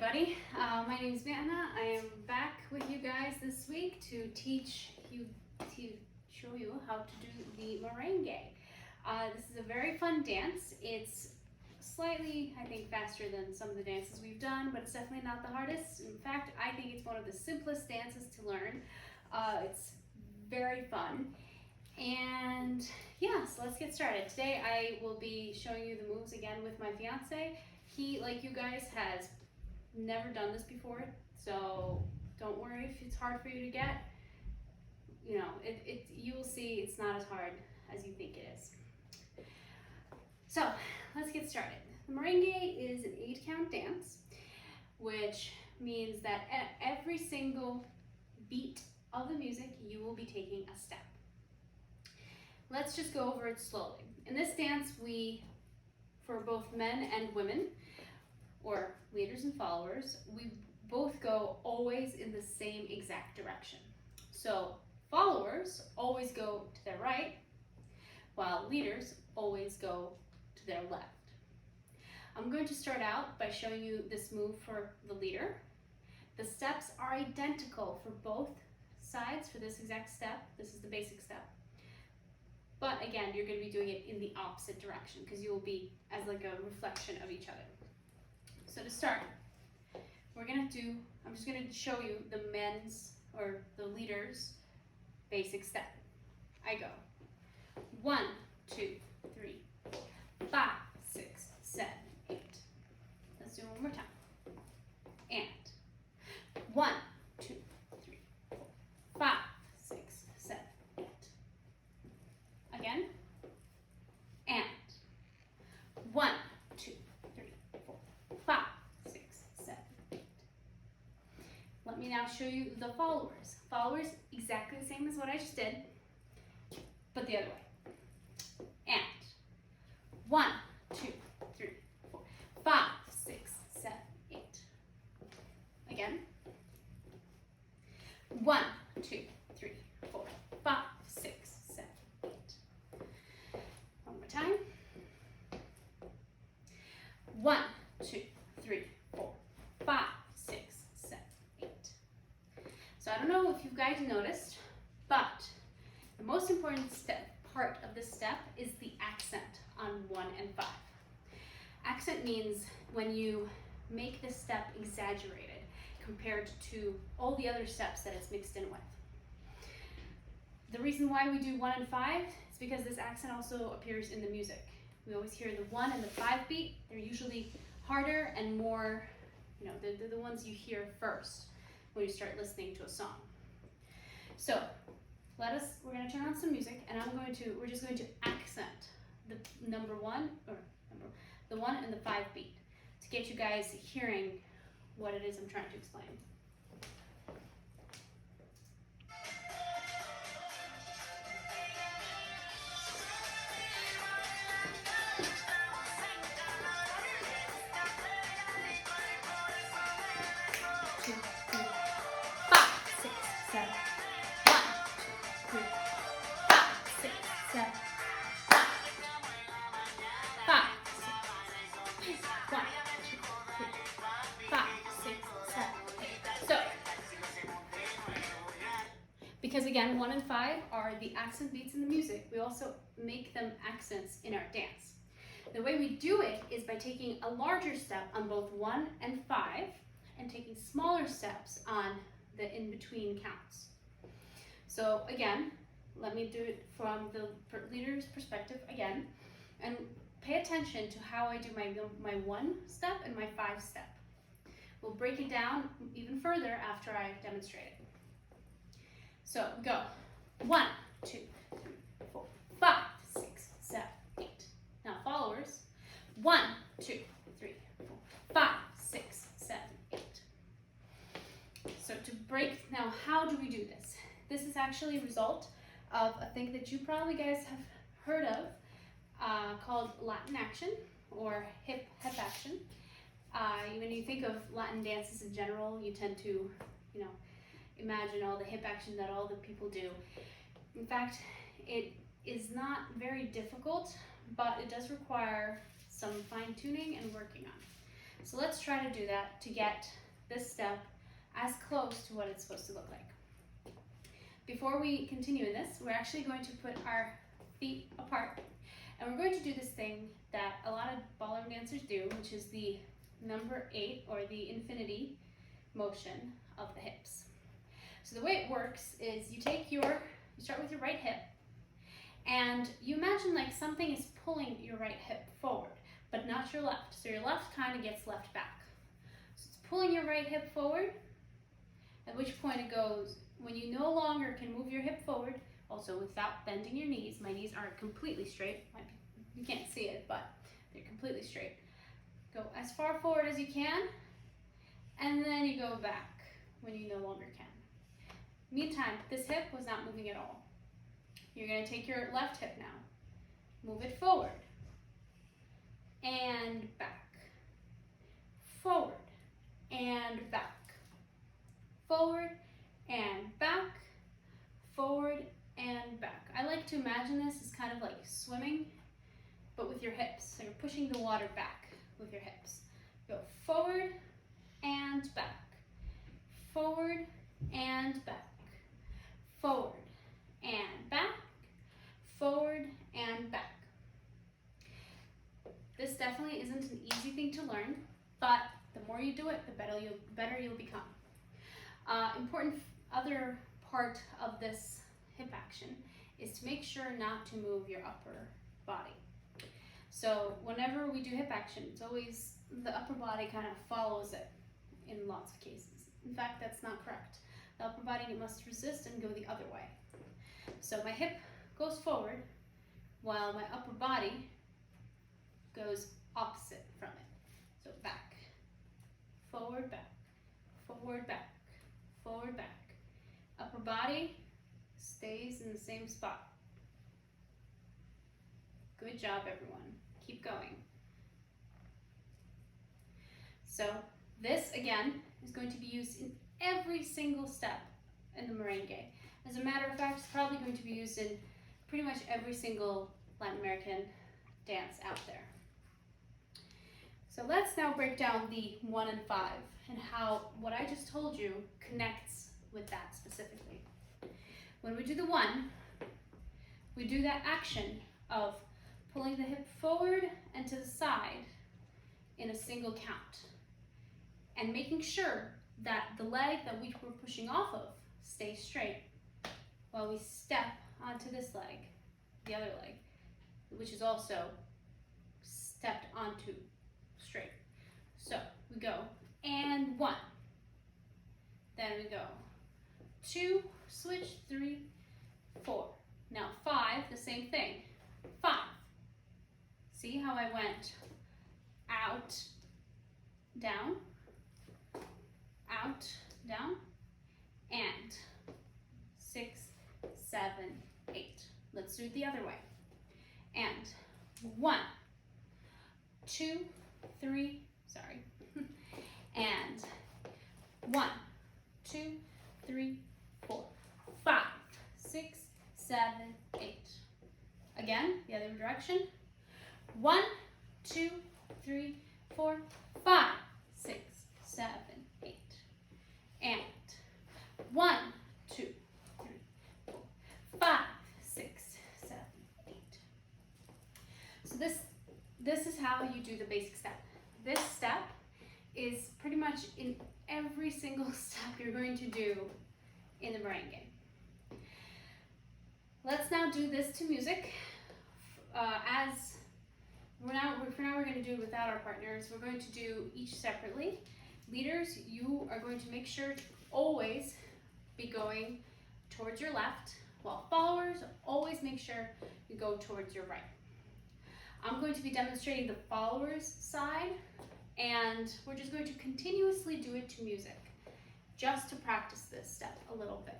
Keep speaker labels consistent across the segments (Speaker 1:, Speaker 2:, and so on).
Speaker 1: everybody. My name is Vanna. I am back with you guys this week to show you how to do the merengue. This is a very fun dance. It's slightly, I think, faster than some of the dances we've done, but it's definitely not the hardest. In fact, I think it's one of the simplest dances to learn. It's very fun. And yeah, so let's get started. Today I will be showing you the moves again with my fiance. He, like you guys, has never done this before, so don't worry if it's hard for you to get. You know, you will see it's not as hard as you think it is. So let's get started. The merengue is an 8-count dance, which means that at every single beat of the music, you will be taking a step. Let's just go over it slowly. In this dance, for both men and women, or leaders and followers, we both go always in the same exact direction. So followers always go to their right, while leaders always go to their left. I'm going to start out by showing you this move for the leader. The steps are identical for both sides for this exact step. This is the basic step. But again, you're going to be doing it in the opposite direction because you will be as like a reflection of each other. So to start, I'm just going to show you the men's or the leader's basic step. I go 1, 2, 3, 4, 5, 6, 7, 8. Let's do it one more time. And 1, 2, 3, 4, 5, 6, 7, 8. Again. And 1, 2, 3, 4, 5, 6, 7, 8. Let me now show you the followers. Followers, exactly the same as what I just did, but the other way. And 1, 2, 3, 4, 5, 6, 7, 8. Again. 1, 2, 3, 4, 5, 6, 7, 8. One more time. 1, 2, 3, 4, 5, 6, 7, 8. So I don't know if you guys noticed, but the most important part of this step is the accent on 1 and 5. Accent means when you make the step exaggerated compared to all the other steps that it's mixed in with. The reason why we do 1 and 5 is because this accent also appears in the music. We always hear the 1 and the 5 beat. They're usually harder and more, they're the ones you hear first when you start listening to a song. So we're going to turn on some music, and we're just going to accent the the 1 and the 5 beat to get you guys hearing what it is I'm trying to explain. Because again, 1 and 5 are the accent beats in the music. We also make them accents in our dance. The way we do it is by taking a larger step on both 1 and 5 and taking smaller steps on the in-between counts. So again, let me do it from the leader's perspective again, and pay attention to how I do my 1 step and my 5 step. We'll break it down even further after I demonstrate it. So go 1, 2, 3, 4, 5, 6, 7, 8. Now followers, 1, 2, 3, 4, 5, 6, 7, 8. So now how do we do this? This is actually a result of a thing that you probably guys have heard of called Latin action or hip action. When you think of Latin dances in general, you tend to, imagine all the hip action that all the people do. In fact, it is not very difficult, but it does require some fine tuning and working on. So let's try to do that to get this step as close to what it's supposed to look like. Before we continue in this, we're actually going to put our feet apart, and we're going to do this thing that a lot of ballroom dancers do, which is the number 8 or the infinity motion of the hips. So the way it works is you start with your right hip, and you imagine like something is pulling your right hip forward, but not your left. So your left kind of gets left back. So it's pulling your right hip forward, at which point it goes, when you no longer can move your hip forward, also without bending your knees. My knees aren't completely straight. You can't see it, but they're completely straight. Go as far forward as you can, and then you go back when you no longer can. Meantime, this hip was not moving at all. You're going to take your left hip now, move it forward, and back, forward, and back, forward, and back, forward, and back. I like to imagine this as kind of like swimming, but with your hips. So you're pushing the water back with your hips. Go forward and back, forward and back, forward and back, forward and back. This definitely isn't an easy thing to learn, but the more you do it, the better you'll become. Important other part of this hip action is to make sure not to move your upper body. So whenever we do hip action, it's always the upper body kind of follows it in lots of cases. In fact, that's not correct. The upper body must resist and go the other way. So my hip goes forward while my upper body goes opposite from it. So back, forward, back, forward, back, forward, back. Upper body stays in the same spot. Good job, everyone. Keep going. So this, again, is going to be used in every single step in the merengue. As a matter of fact, it's probably going to be used in pretty much every single Latin American dance out there. So let's now break down the 1 and 5 and how what I just told you connects with that specifically. When we do the 1, we do that action of pulling the hip forward and to the side in a single count, and making sure that the leg that we were pushing off of stays straight while we step onto this leg, the other leg, which is also stepped onto straight. So we go, and 1, then we go 2, switch, 3, 4. Now 5, the same thing, 5. See how I went out, down, out, down, and 6, 7, 8. Let's do it the other way. And 1, 2, 3, sorry, and 1, 2, 3, 4, 5, 6, 7, 8. Again, the other direction. 1, 2, 3, 4, 5, 6, 7, 8. And 1, 2, 3, 4, 5, 6, 7, 8. So this is how you do the basic step. This step is pretty much in every single step you're going to do in the merengue. Let's now do this to music. For now we're going to do it without our partners. We're going to do each separately. Leaders, you are going to make sure to always be going towards your left, while followers, always make sure you go towards your right. I'm going to be demonstrating the followers side, and we're just going to continuously do it to music, just to practice this step a little bit.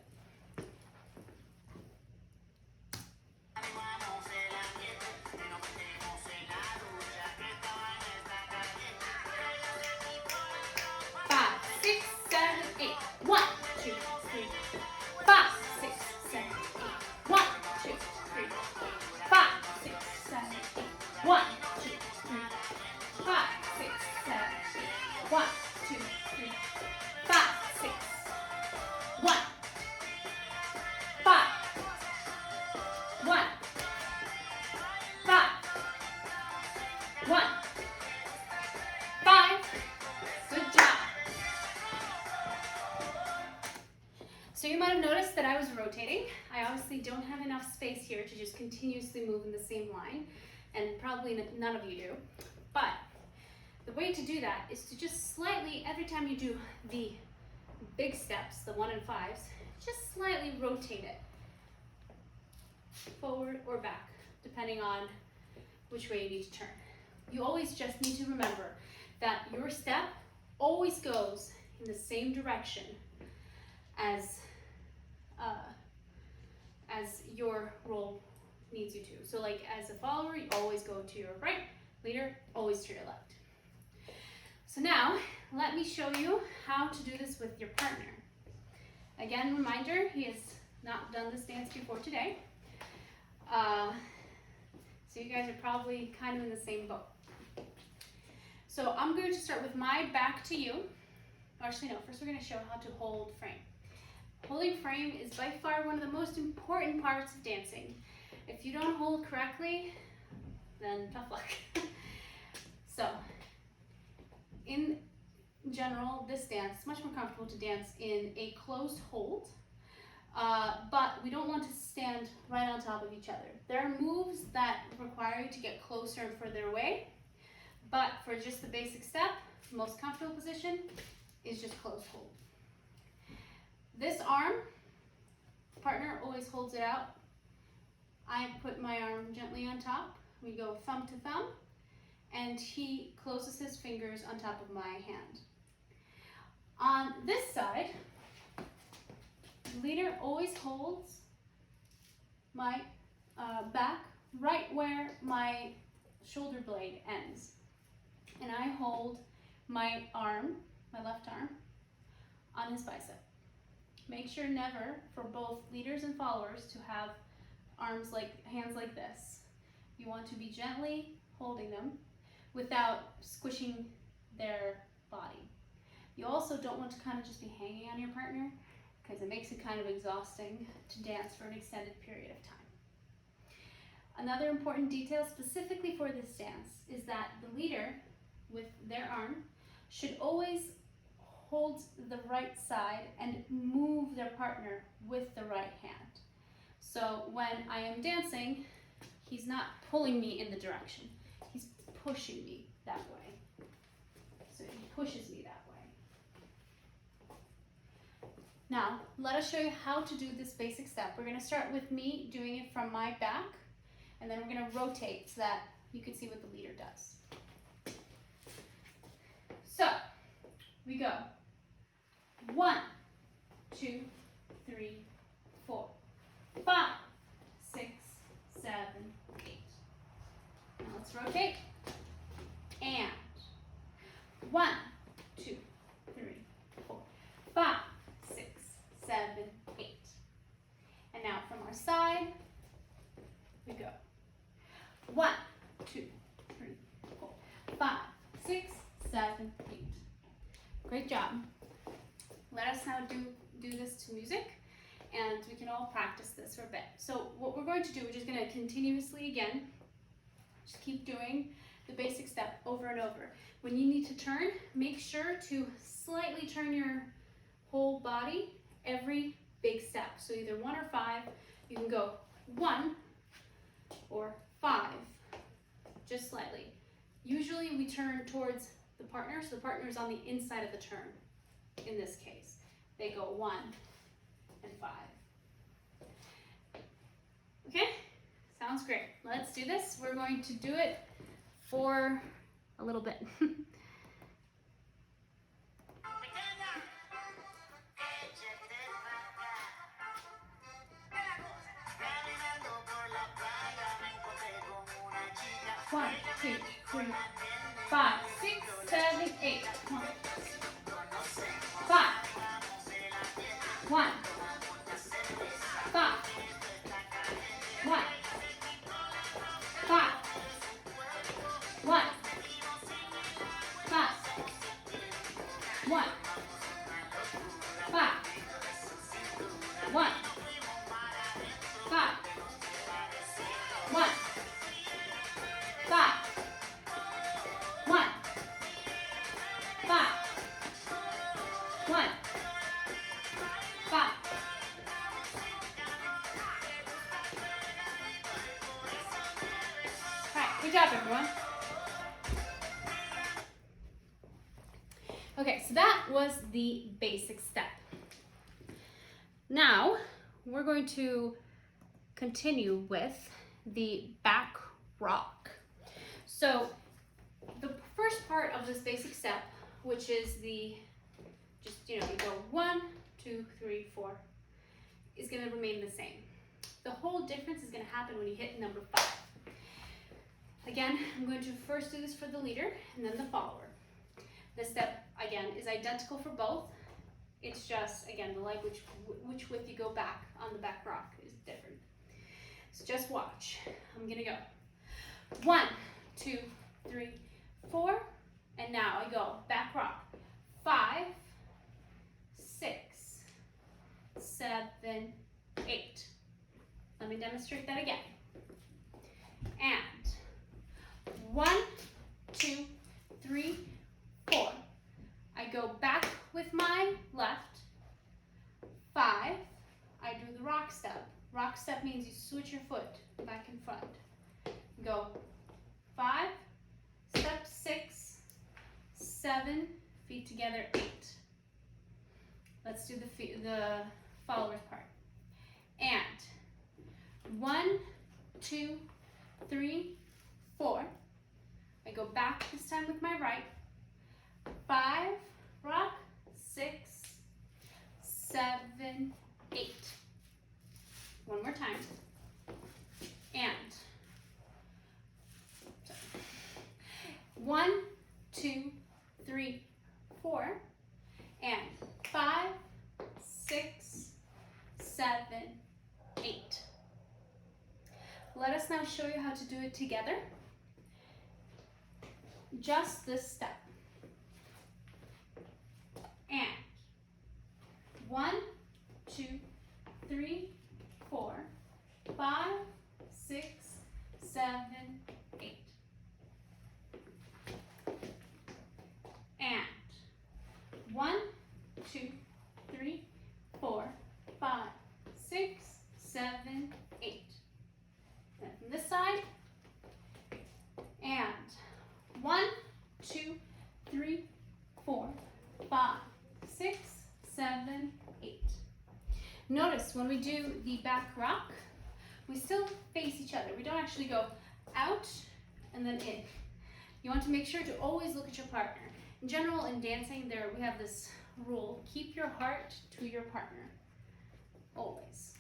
Speaker 1: rotating. I obviously don't have enough space here to just continuously move in the same line, and probably none of you do. But the way to do that is to just slightly, every time you do the big steps, the 1 and 5s, just slightly rotate it forward or back, depending on which way you need to turn. You always just need to remember that your step always goes in the same direction as your roll needs you to. So like as a follower, you always go to your right, leader, always to your left. So now, let me show you how to do this with your partner. Again, reminder, he has not done this dance before today. So you guys are probably kind of in the same boat. So I'm going to start with my back to you. Actually, no, first we're going to show how to hold frame. Holding frame is by far one of the most important parts of dancing. If you don't hold correctly, then tough luck. So, in general, this dance is much more comfortable to dance in a closed hold, but we don't want to stand right on top of each other. There are moves that require you to get closer and further away, but for just the basic step, the most comfortable position is just closed hold. This arm, partner always holds it out. I put my arm gently on top. We go thumb to thumb, and he closes his fingers on top of my hand. On this side, the leader always holds my back right where my shoulder blade ends. And I hold my arm, my left arm, on his bicep. Make sure never, for both leaders and followers, to have hands like this. You want to be gently holding them without squishing their body. You also don't want to kind of just be hanging on your partner, because it makes it kind of exhausting to dance for an extended period of time. Another important detail specifically for this dance is that the leader, with their arm, should always hold the right side and move their partner with the right hand. So when I am dancing, he's not pulling me in the direction, he's pushing me that way. So he pushes me that way. Now, let us show you how to do this basic step. We're going to start with me doing it from my back, and then we're going to rotate so that you can see what the leader does. So, we go 1, 2, 3, 4, 5, 6, 7, 8. Now let's rotate. And 1, 2, 3, 4, 5, 6, 7, 8. And now from our side, we go 1, 2, 3, 4, 5, 6, 7, 8. Great job. Let us now do this to music, and we can all practice this for a bit. So what we're going to do, we're just going to continuously again, just keep doing the basic step over and over. When you need to turn, make sure to slightly turn your whole body every big step. So either 1 or 5, you can go 1 or 5, just slightly. Usually we turn towards the partner, so the partner is on the inside of the turn. In this case, they go 1 and 5. Okay, sounds great. Let's do this. We're going to do it for a little bit. One, 2, 3, 5, 6, 7, 8. 1, 5, 1, 5, 1, 5, 1, 5, 1, 5, 1, 5, 1, 5, 1, 5, 1, 5, Okay, so that was the basic step. Now, we're going to continue with the back rock. So, the first part of this basic step, which is the, you go 1, 2, 3, 4, is going to remain the same. The whole difference is going to happen when you hit number 5. Again, I'm going to first do this for the leader and then the follower. This step, again, is identical for both. It's just, again, the leg which width you go back on the back rock is different. So just watch. I'm going to go 1, 2, 3, 4, and now I go back rock 5, 6, 7, 8. Let me demonstrate that again. And 1, 2, 3, 4. I go back with my left. 5. I do the rock step. Rock step means you switch your foot back and front. Go 5, step 6, 7, feet together 8. Let's do the followers part. And 1, 2, 3, 4. I go back this time with my right. 5, rock, 6, 7, 8. One more time. And 1, 2, 3, 4. And 5, 6, 7, 8. Let us now show you how to do it together. Just this step. And 1, 2, 3, 4, 5, 6, 7, 8. And 1, 2, 3, 4, 5, 6, 7, 8. Then from this side. And 1, 2, 3, 4, 5, 6, 7, 8. Notice when we do the back rock, we still face each other. We don't actually go out and then in. You want to make sure to always look at your partner. In general, in dancing, we have this rule: keep your heart to your partner, always.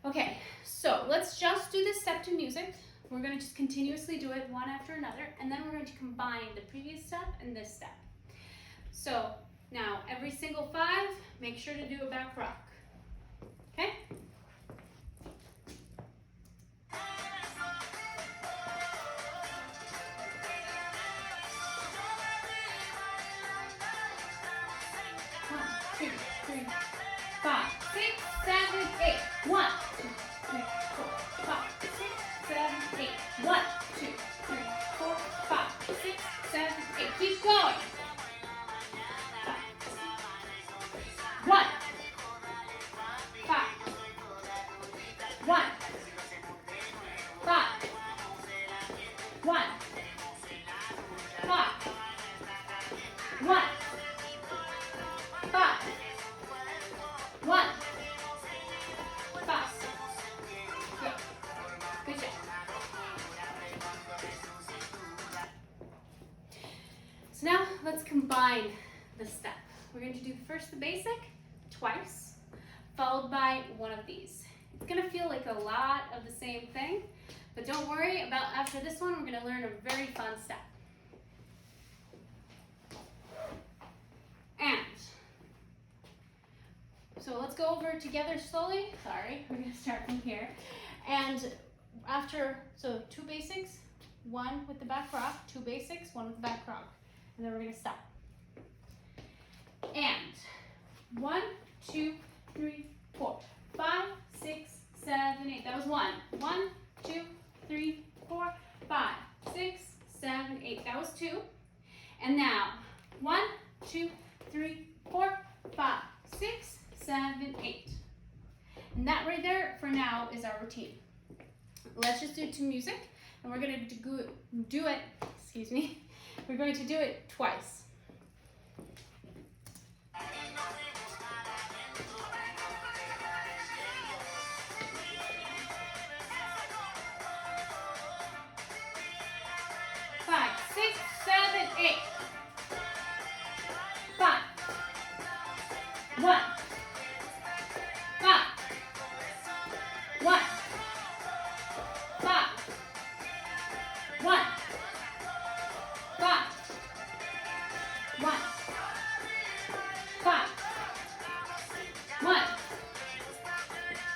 Speaker 1: Okay, so let's just do this step to music. We're going to just continuously do it one after another, and then we're going to combine the previous step and this step. So now every single 5, make sure to do a back rock. Okay? Keep going. 1, 5, 1, 5, 1, 5, 1, 5, 1, 5. Good job. So now let's combine the step. We're going to do first the basic twice, followed by one of these. It's going to feel like a lot of the same thing, but don't worry about after this one, we're going to learn a very fun step. And so let's go over together slowly. Sorry, we're going to start from here. And after, so 2 basics, 1 with the back rock, 2 basics, 1 with the back rock. And then we're going to stop. And 1, 2, 3, 4, 5, 6, 7, 8. That was 1. 1, 2, 3, 4, 5, 6, 7, 8. That was 2. And now 1, 2, 3, 4, 5, 6, 7, 8. And that right there for now is our routine. Let's just do it to music, and we're going to do it, we're going to do it twice. 6, 7, 8. 5. 1. 5. 1. 5. 1. 5. 1. 5. 1.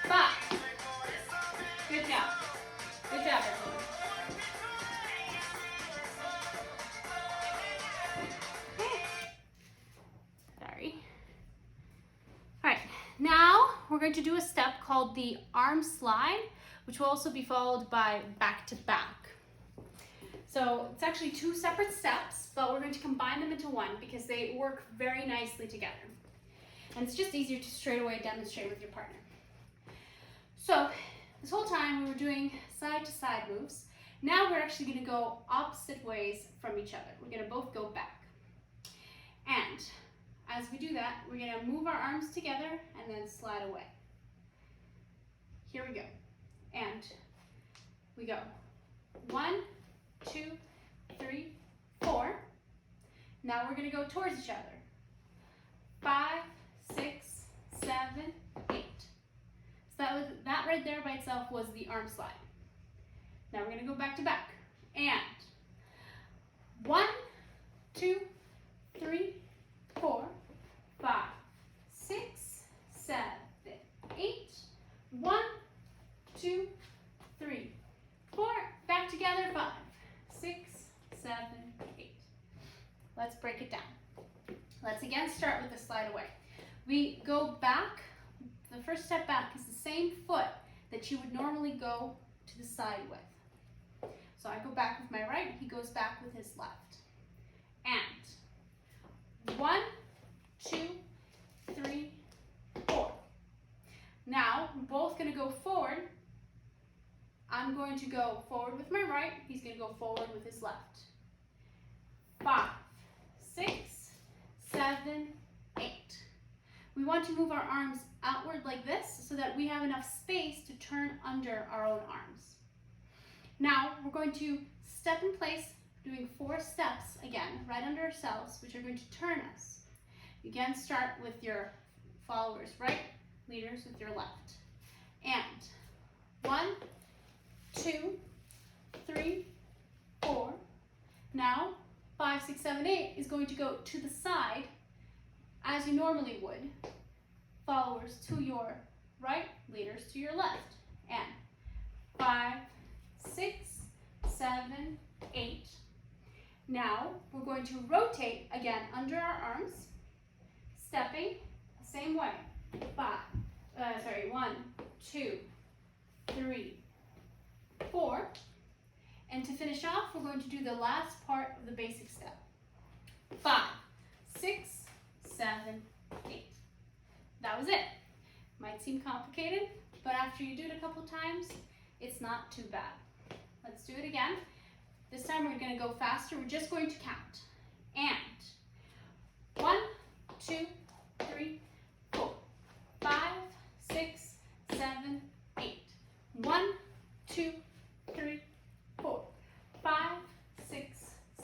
Speaker 1: 5. Good job. Good job, everyone. Sorry. All right, now we're going to do a step called the arm slide, which will also be followed by back to back. So it's actually 2 separate steps, but we're going to combine them into one because they work very nicely together. And it's just easier to straight away demonstrate with your partner. So this whole time we were doing side to side moves. Now we're actually going to go opposite ways from each other. We're going to both go back. And as we do that, we're going to move our arms together and then slide away. Here we go. And we go 1, 2, 3, 4. Now we're going to go towards each other. 5, 6, 7, 8. So that right there by itself was the arm slide. Now we're going to go back to back. And 1, 2, 3, 4, 5, 6, 7, 8. 1, 2, 3, 4. Back together. 5, 6, 7, 8. Let's break it down. Let's again start with the slide away. We go back. The first step back is the same foot that you would normally go to the side with. So I go back with my right, he goes back with his left. And 1, 2, 3, 4. Now we're both going to go forward. I'm going to go forward with my right, he's going to go forward with his left. 5, 6, 7, 8. We want to move our arms outward like this so that we have enough space to turn under our own arms. Now we're going to step in place, doing 4 steps again, right under ourselves, which are going to turn us. You again start with your followers right, leaders with your left. And 1, 2, 3, 4. Now 5, 6, 7, 8 is going to go to the side as you normally would. Followers to your right, leaders to your left. And 5, 6, 7, 8. Now we're going to rotate again under our arms, stepping the same way. 1, 2, 3, 4. And to finish off, we're going to do the last part of the basic step. 5, 6, 7, 8. That was it. Might seem complicated, but after you do it a couple times, it's not too bad. Let's do it again. This time we're going to go faster. We're just going to count. And 1, 2, 3, 4, 5, 6, 7, 8. 1, 2, 3, 4, 5, 6,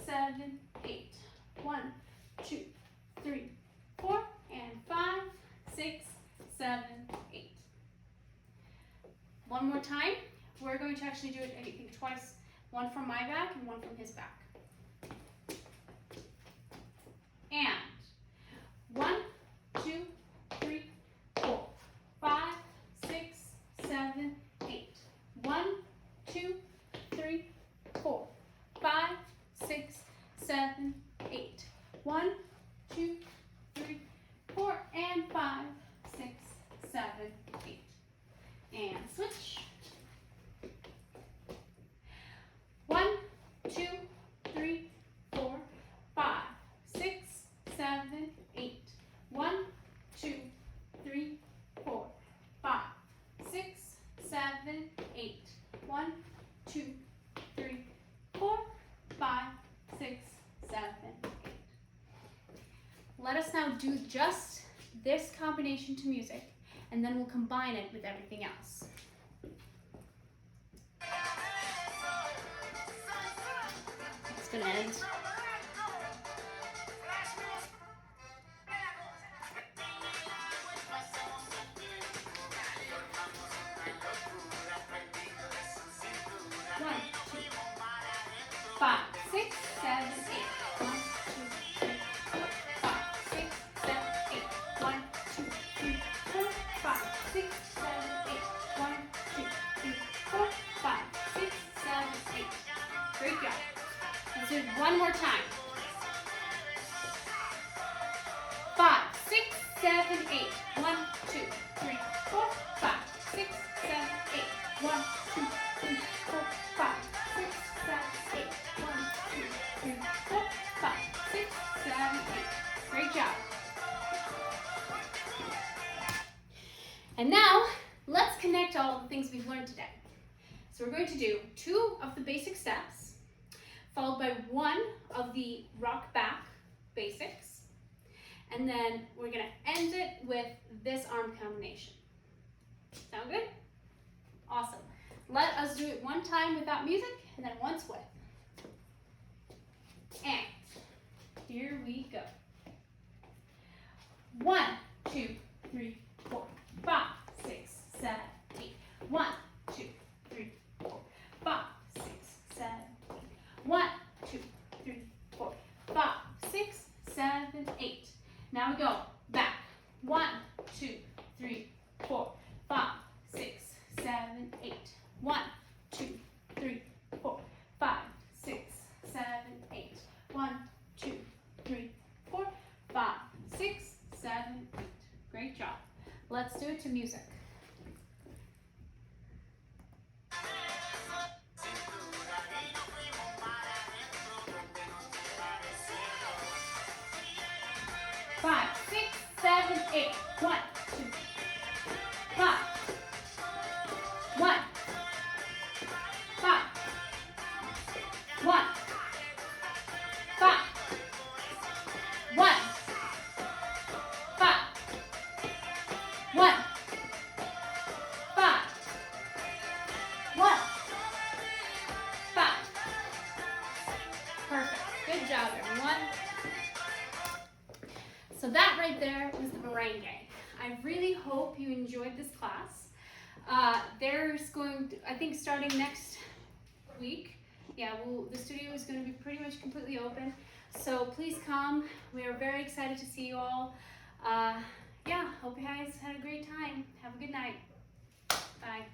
Speaker 1: 7, 8. 1, 2, 3, 4, and 5, 6, 7, 8. One more time. We're going to actually do it, I think, twice. One from my back and one from his back. And 1, 2, 3, 4, 5, 6, 7, 8. 1, 2, 3, 4, 5, 6, 7, 8. 1, 2, 3, 4, and 5, 6, 7, 8. And switch. 1, 2, 3, 4, 5, 6, 7, 8. 1, 2, 3, 4, 5, 6, 7, 8. 1, 2, 3, 4, 5, 6, 7, 8. Let us now do just this combination to music, and then we'll combine it with everything else. Let's gonna end. One, two, 5, 6, 7, 8. 1, 2, 3, 4, 5, 6, 7, 8. 1, 2, 3, 4, 5, 6, 7, 8. 1, 2, 3, 4, 5, 6, 7, 8. Great job. Let's do it one more time. 5, 6, 7, 8. 1, 2, 3, 4, 5, 6, 7, 8. 1, 2, 3, 4, 5, 6, 7, 8. 1, 2, 3, 4, 5, 6, 7, 8. Great job. And now, let's connect all the things we've learned today. So we're going to do 2 of the basic steps, followed by 1 of the rock back basics, and then we're going to end it with this arm combination. Sound good? Awesome. Let us do it one time without music, and then once with. And here we go. 1, 2, 3, 4, 5, 6, 7, 8. 1, 2, 3, 4, 5, 6, 7, 8. 1, 2, 3, 4, 5, 6, 7, 8. Now we go back. 1, 2, 3, 4, 5, 6, 7, 8. 1, 2, 3, 4, 5, 6, 7, 8. 1, 2, 3, 4, 5, 6, 7, 8. Great job. Let's do it to music. Five, 6, 7, 8. 1, 2, 5. 1, 5. 1, 5. 1, 5. 1, 5. 1, 5. Perfect. Good job, everyone. So that right there was the merengue. I really hope you enjoyed this class. There's going to, I think starting next week, the studio is going to be pretty much completely open. So please come. We are very excited to see you all. Hope you guys had a great time. Have a good night. Bye.